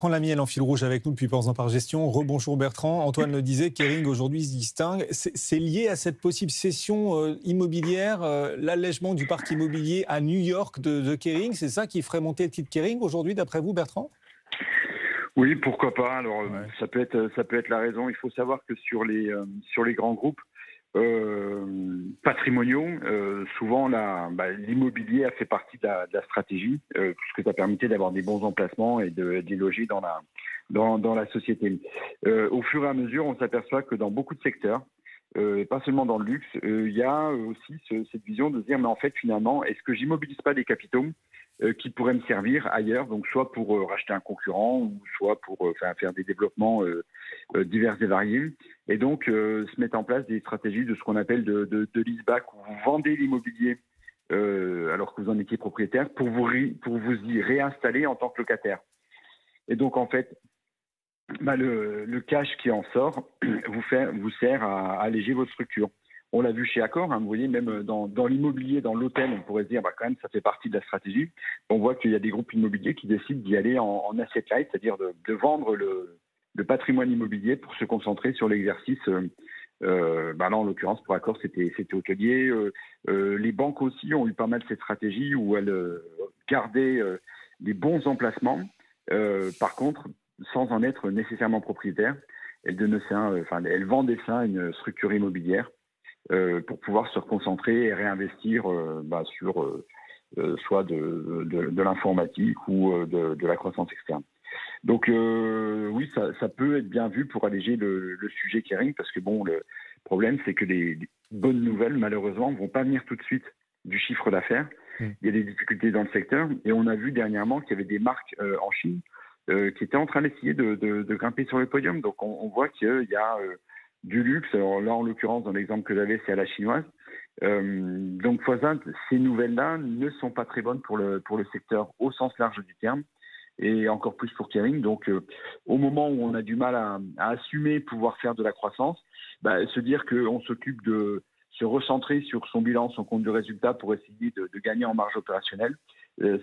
Prends la mienne en fil rouge avec nous depuis Pensant par Gestion. Rebonjour Bertrand. Antoine le disait, Kering aujourd'hui se distingue. C'est lié à cette possible cession immobilière, l'allègement du parc immobilier à New York de Kering. C'est ça qui ferait monter le titre Kering aujourd'hui, d'après vous, Bertrand? Oui, pourquoi pas. Alors, Ouais. ça peut être la raison. Il faut savoir que sur les grands groupes patrimoniaux, souvent l'immobilier a fait partie de la stratégie, puisque ça permettait d'avoir des bons emplacements et d'y loger dans la société. Au fur et à mesure, on s'aperçoit que dans beaucoup de secteurs, et pas seulement dans le luxe, il y a aussi cette vision de se dire, mais en fait, finalement, est-ce que j'immobilise pas des capitaux qui pourraient me servir ailleurs, donc soit pour racheter un concurrent, ou soit pour faire des développements divers et variés. Et donc, se mettent en place des stratégies de ce qu'on appelle de leaseback, où vous vendez l'immobilier alors que vous en étiez propriétaire, pour vous y réinstaller en tant que locataire. Et donc, en fait, le cash qui en sort vous sert à alléger votre structure. On l'a vu chez Accor, hein, vous voyez, même dans l'immobilier, dans l'hôtel, on pourrait se dire, quand même, ça fait partie de la stratégie. On voit qu'il y a des groupes immobiliers qui décident d'y aller en asset light, c'est-à-dire de vendre le patrimoine immobilier pour se concentrer sur l'exercice. Là, en l'occurrence, pour Accor, c'était hôtelier. Les banques aussi ont eu pas mal cette stratégie où elles gardaient des bons emplacements. Par contre, sans en être nécessairement propriétaire, elles vendaient ça à une structure immobilière pour pouvoir se reconcentrer et réinvestir sur soit de l'informatique ou de la croissance externe. Donc oui, ça peut être bien vu pour alléger le sujet Kering, parce que le problème, c'est que les bonnes nouvelles, malheureusement, ne vont pas venir tout de suite du chiffre d'affaires. Il y a des difficultés dans le secteur, et on a vu dernièrement qu'il y avait des marques en Chine qui étaient en train d'essayer de grimper sur le podium. Donc on voit qu'il y a du luxe. Alors là, en l'occurrence, dans l'exemple que j'avais, c'est à la chinoise. Donc ces nouvelles-là ne sont pas très bonnes pour le secteur au sens large du terme, et encore plus pour Kering. Donc au moment où on a du mal à assumer pouvoir faire de la croissance, se dire qu'on s'occupe de se recentrer sur son bilan, son compte de résultat, pour essayer de gagner en marge opérationnelle,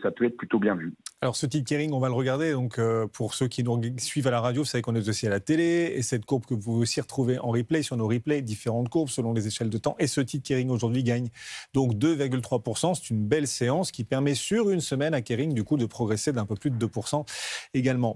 ça peut être plutôt bien vu. Alors ce titre Kering, on va le regarder. Donc pour ceux qui nous suivent à la radio, vous savez qu'on est aussi à la télé. Et cette courbe que vous pouvez aussi retrouver en replay sur nos replays, différentes courbes selon les échelles de temps. Et ce titre Kering aujourd'hui gagne donc 2,3%. C'est une belle séance qui permet sur une semaine à Kering du coup de progresser d'un peu plus de 2% également.